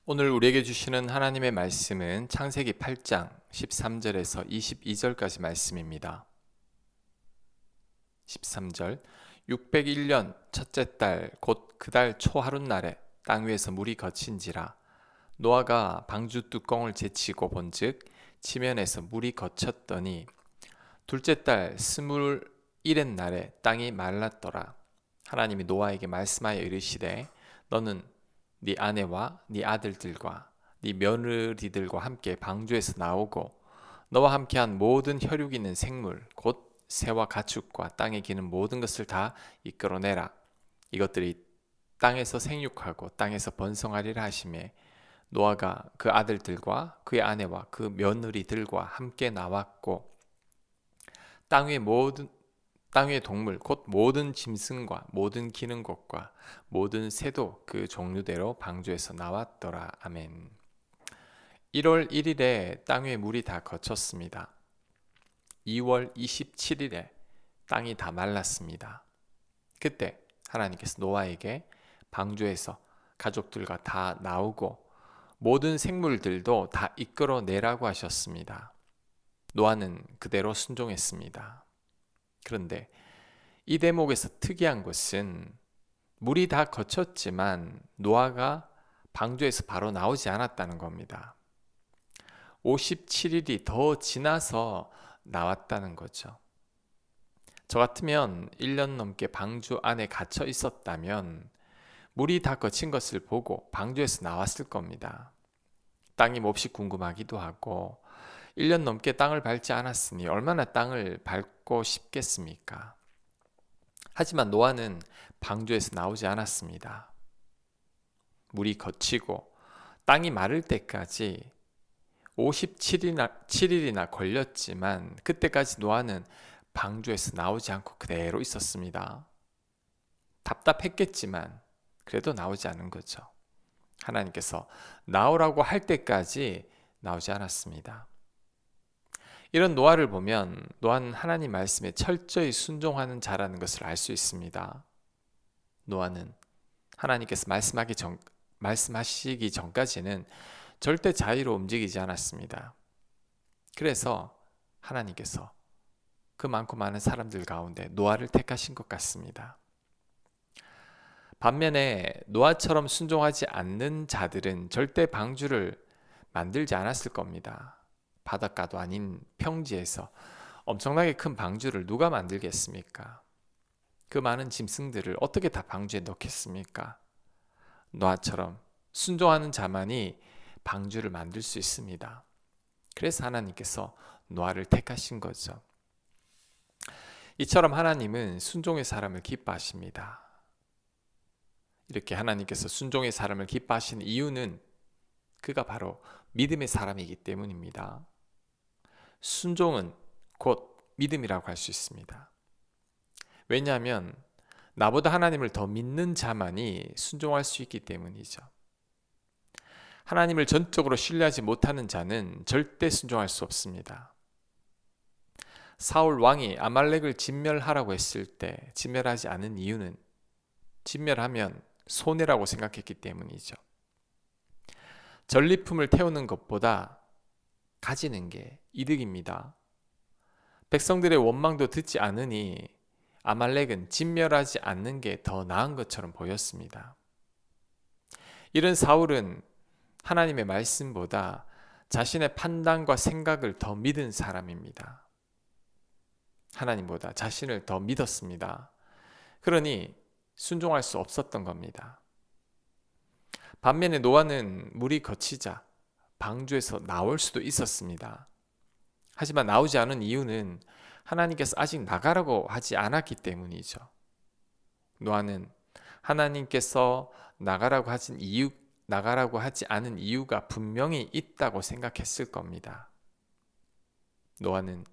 오늘 우리에게 주시는 하나님의 말씀은 창세기 8장 13절에서 22절까지 말씀입니다. 13절 601년 첫째 달 곧 그 달 초하룻날에 땅 위에서 물이 거친지라 노아가 방주 뚜껑을 제치고 본즉 지면에서 물이 거쳤더니 둘째 달 스물일의 날에 땅이 말랐더라. 하나님이 노아에게 말씀하여 이르시되 너는 네 아내와 네 아들들과 네 며느리들과 함께 방주에서 나오고 너와 함께한 모든 혈육 있는 생물 곧 새와 가축과 땅에 기는 모든 것을 다 이끌어내라. 이것들이 땅에서 생육하고 땅에서 번성하리라 하시매 노아가 그 아들들과 그의 아내와 그 며느리들과 함께 나왔고 땅 위의 동물 곧 모든 짐승과 모든 기는 것과 모든 새도 그 종류대로 방주에서 나왔더라. 아멘. 1월 1일에 땅 위의 물이 다 거쳤습니다. 2월 27일에 땅이 다 말랐습니다. 그때 하나님께서 노아에게 방주에서 가족들과 다 나오고 모든 생물들도 다 이끌어내라고 하셨습니다. 노아는 그대로 순종했습니다. 그런데 이 대목에서 특이한 것은 물이 다 거쳤지만 노아가 방주에서 바로 나오지 않았다는 겁니다. 57일이 더 지나서 나왔다는 거죠. 저 같으면 1년 넘게 방주 안에 갇혀 있었다면 물이 다 거친 것을 보고 방주에서 나왔을 겁니다. 땅이 몹시 궁금하기도 하고 1년 넘게 땅을 밟지 않았으니 얼마나 땅을 밟고 싶겠습니까? 하지만 노아는 방주에서 나오지 않았습니다. 물이 거치고 땅이 마를 때까지 57일이나 걸렸지만 그때까지 노아는 방주에서 나오지 않고 그대로 있었습니다. 답답했겠지만 그래도 나오지 않은 거죠. 하나님께서 나오라고 할 때까지 나오지 않았습니다. 이런 노아를 보면 노아는 하나님 말씀에 철저히 순종하는 자라는 것을 알 수 있습니다. 노아는 하나님께서 말씀하시기 전까지는 절대 자유로 움직이지 않았습니다. 그래서 하나님께서 그 많고 많은 사람들 가운데 노아를 택하신 것 같습니다. 반면에 노아처럼 순종하지 않는 자들은 절대 방주를 만들지 않았을 겁니다. 바닷가도 아닌 평지에서 엄청나게 큰 방주를 누가 만들겠습니까? 그 많은 짐승들을 어떻게 다 방주에 넣겠습니까? 노아처럼 순종하는 자만이 방주를 만들 수 있습니다. 그래서 하나님께서 노아를 택하신 거죠. 이처럼 하나님은 순종의 사람을 기뻐하십니다. 이렇게 하나님께서 순종의 사람을 기뻐하신 이유는 그가 바로 믿음의 사람이기 때문입니다. 순종은 곧 믿음이라고 할 수 있습니다. 왜냐하면 나보다 하나님을 더 믿는 자만이 순종할 수 있기 때문이죠. 하나님을 전적으로 신뢰하지 못하는 자는 절대 순종할 수 없습니다. 사울 왕이 아말렉을 진멸하라고 했을 때 진멸하지 않은 이유는 진멸하면 손해라고 생각했기 때문이죠. 전리품을 태우는 것보다 가지는 게 이득입니다. 백성들의 원망도 듣지 않으니 아말렉은 진멸하지 않는 게 더 나은 것처럼 보였습니다. 이런 사울은 하나님의 말씀보다 자신의 판단과 생각을 더 믿은 사람입니다. 하나님보다 자신을 더 믿었습니다. 그러니 순종할 수 없었던 겁니다. 반면에 노아는 물이 거치자 방주에서 나올 수도 있었습니다. 하지만 나오지 않은 이유는 하나님께서 아직 나가라고 하지 않았기 때문이죠. 노아는 하나님께서 나가라고 하지 않은 이유가 분명히 있다고 생각했을 겁니다. 노아는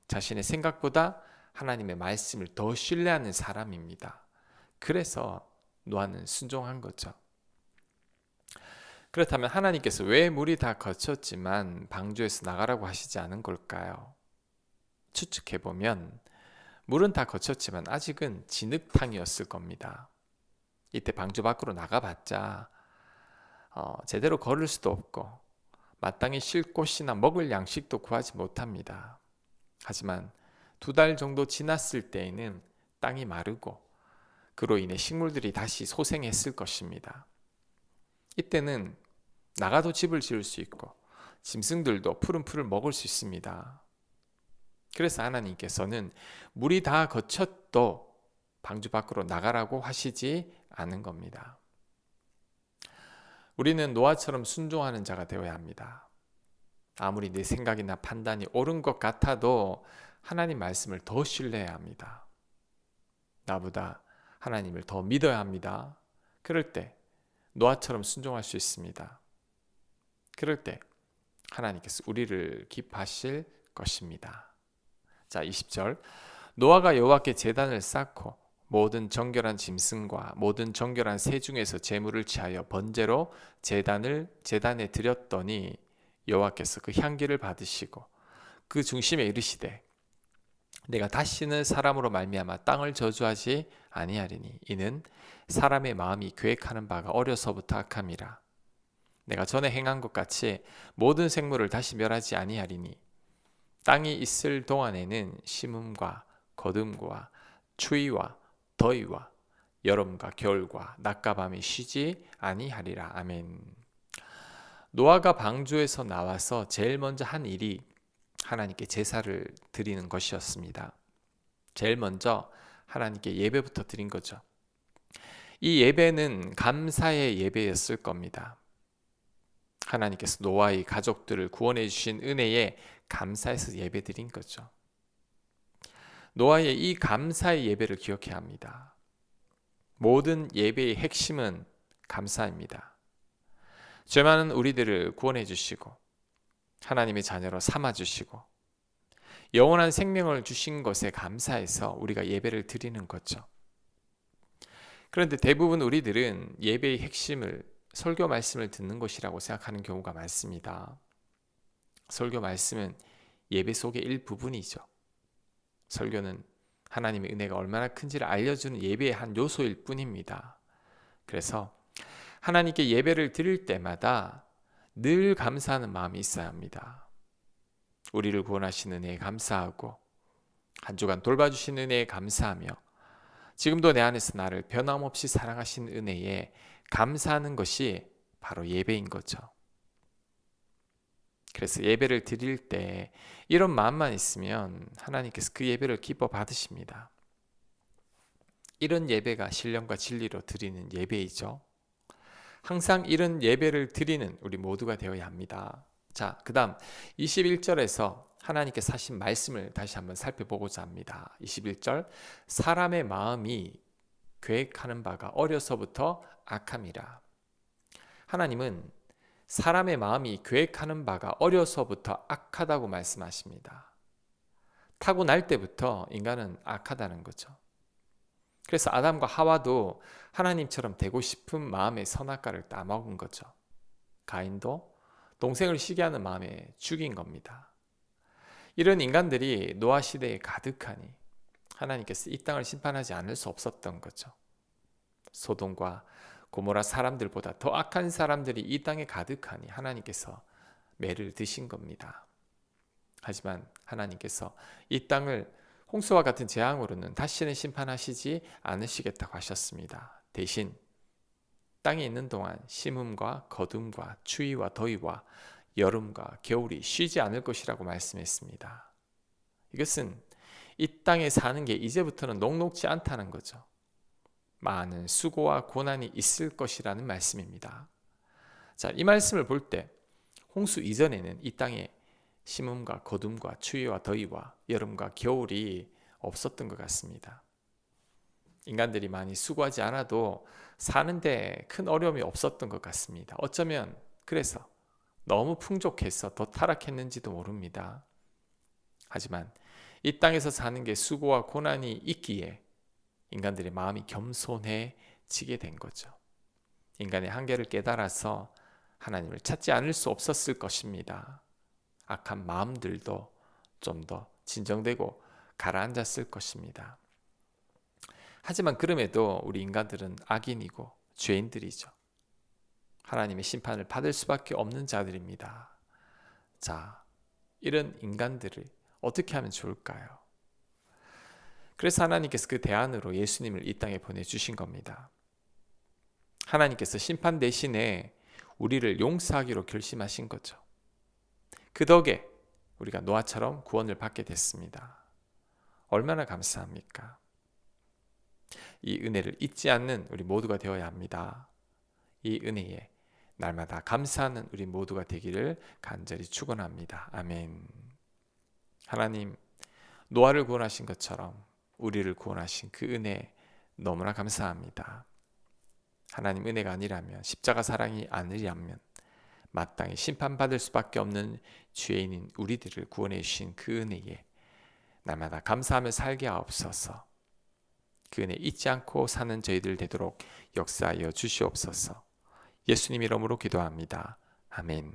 자신의 생각보다 하나님의 말씀을 더 신뢰하는 사람입니다. 그래서 노아는 순종한 거죠. 그렇다면 하나님께서 왜 물이 다 거쳤지만 방주에서 나가라고 하시지 않은 걸까요? 추측해보면 물은 다 거쳤지만 아직은 진흙탕이었을 겁니다. 이때 방주 밖으로 나가봤자 제대로 걸을 수도 없고 마땅히 쉴 곳이나 먹을 양식도 구하지 못합니다. 하지만 2달 정도 지났을 때에는 땅이 마르고 그로 인해 식물들이 다시 소생했을 것입니다. 이때는 나가도 집을 지을 수 있고 짐승들도 푸른 풀을 먹을 수 있습니다. 그래서 하나님께서는 물이 다 거쳤도 방주 밖으로 나가라고 하시지 않은 겁니다. 우리는 노아처럼 순종하는 자가 되어야 합니다. 아무리 내 생각이나 판단이 옳은 것 같아도 하나님 말씀을 더 신뢰해야 합니다. 나보다 하나님을 더 믿어야 합니다. 그럴 때 노아처럼 순종할 수 있습니다. 그럴 때 하나님께서 우리를 기뻐하실 것입니다. 자, 20절. 노아가 여호와께 제단을 쌓고 모든 정결한 짐승과 모든 정결한 새 중에서 제물을 취하여 번제로 제단에 드렸더니 여호와께서 그 향기를 받으시고 그 중심에 이르시되 내가 다시는 사람으로 말미암아 땅을 저주하지 아니하리니 이는 사람의 마음이 계획하는 바가 어려서부터 악함이라. 내가 전에 행한 것 같이 모든 생물을 다시 멸하지 아니하리니 땅이 있을 동안에는 심음과 거둠과 추위와 더위와 여름과 겨울과 낮과 밤이 쉬지 아니하리라. 아멘. 노아가 방주에서 나와서 제일 먼저 한 일이 하나님께 제사를 드리는 것이었습니다. 제일 먼저 하나님께 예배부터 드린 거죠. 이 예배는 감사의 예배였을 겁니다. 하나님께서 노아의 가족들을 구원해 주신 은혜에 감사해서 예배 드린 거죠. 노아의 이 감사의 예배를 기억해야 합니다. 모든 예배의 핵심은 감사입니다. 죄 많은 우리들을 구원해 주시고 하나님의 자녀로 삼아 주시고 영원한 생명을 주신 것에 감사해서 우리가 예배를 드리는 거죠. 그런데 대부분 우리들은 예배의 핵심을 설교 말씀을 듣는 것이라고 생각하는 경우가 많습니다. 설교 말씀은 예배 속의 일부분이죠. 설교는 하나님의 은혜가 얼마나 큰지를 알려주는 예배의 한 요소일 뿐입니다. 그래서 하나님께 예배를 드릴 때마다 늘 감사하는 마음이 있어야 합니다. 우리를 구원하신 은혜에 감사하고 한 주간 돌봐주신 은혜에 감사하며 지금도 내 안에서 나를 변함없이 사랑하신 은혜에 감사하는 것이 바로 예배인 거죠. 그래서 예배를 드릴 때 이런 마음만 있으면 하나님께서 그 예배를 기뻐 받으십니다. 이런 예배가 신령과 진리로 드리는 예배이죠. 항상 이런 예배를 드리는 우리 모두가 되어야 합니다. 자, 그 다음 21절에서 하나님께서 하신 말씀을 다시 한번 살펴보고자 합니다. 21절, 사람의 마음이 계획하는 바가 어려서부터 악함이라. 하나님은 사람의 마음이 계획하는 바가 어려서부터 악하다고 말씀하십니다. 타고날 때부터 인간은 악하다는 거죠. 그래서 아담과 하와도 하나님처럼 되고 싶은 마음의 선악과를 따먹은 거죠. 가인도 동생을 시기하는 마음에 죽인 겁니다. 이런 인간들이 노아 시대에 가득하니 하나님께서 이 땅을 심판하지 않을 수 없었던 거죠. 소돔과 고모라 사람들보다 더 악한 사람들이 이 땅에 가득하니 하나님께서 매를 드신 겁니다. 하지만 하나님께서 이 땅을 홍수와 같은 재앙으로는 다시는 심판하시지 않으시겠다고 하셨습니다. 대신 땅에 있는 동안 심음과 거둠과 추위와 더위와 여름과 겨울이 쉬지 않을 것이라고 말씀했습니다. 이것은 이 땅에 사는 게 이제부터는 녹록지 않다는 거죠. 많은 수고와 고난이 있을 것이라는 말씀입니다. 자, 이 말씀을 볼 때 홍수 이전에는 이 땅에 심음과 거둠과 추위와 더위와 여름과 겨울이 없었던 것 같습니다. 인간들이 많이 수고하지 않아도 사는데 큰 어려움이 없었던 것 같습니다. 어쩌면 그래서 너무 풍족해서 더 타락했는지도 모릅니다. 하지만 이 땅에서 사는 게 수고와 고난이 있기에 인간들의 마음이 겸손해지게 된 거죠. 인간의 한계를 깨달아서 하나님을 찾지 않을 수 없었을 것입니다. 악한 마음들도 좀 더 진정되고 가라앉았을 것입니다. 하지만 그럼에도 우리 인간들은 악인이고 죄인들이죠. 하나님의 심판을 받을 수밖에 없는 자들입니다. 자, 이런 인간들을 어떻게 하면 좋을까요? 그래서 하나님께서 그 대안으로 예수님을 이 땅에 보내주신 겁니다. 하나님께서 심판 대신에 우리를 용서하기로 결심하신 거죠. 그 덕에 우리가 노아처럼 구원을 받게 됐습니다. 얼마나 감사합니까? 이 은혜를 잊지 않는 우리 모두가 되어야 합니다. 이 은혜에 날마다 감사하는 우리 모두가 되기를 간절히 축원합니다. 아멘. 하나님, 노아를 구원하신 것처럼 우리를 구원하신 그 은혜 너무나 감사합니다. 하나님 은혜가 아니라면, 십자가 사랑이 아니라면 마땅히 심판받을 수밖에 없는 죄인인 우리들을 구원해 주신 그 은혜에 날마다 감사하며 살게 하옵소서. 그 은혜 잊지 않고 사는 저희들 되도록 역사하여 주시옵소서. 예수님 이름으로 기도합니다. 아멘.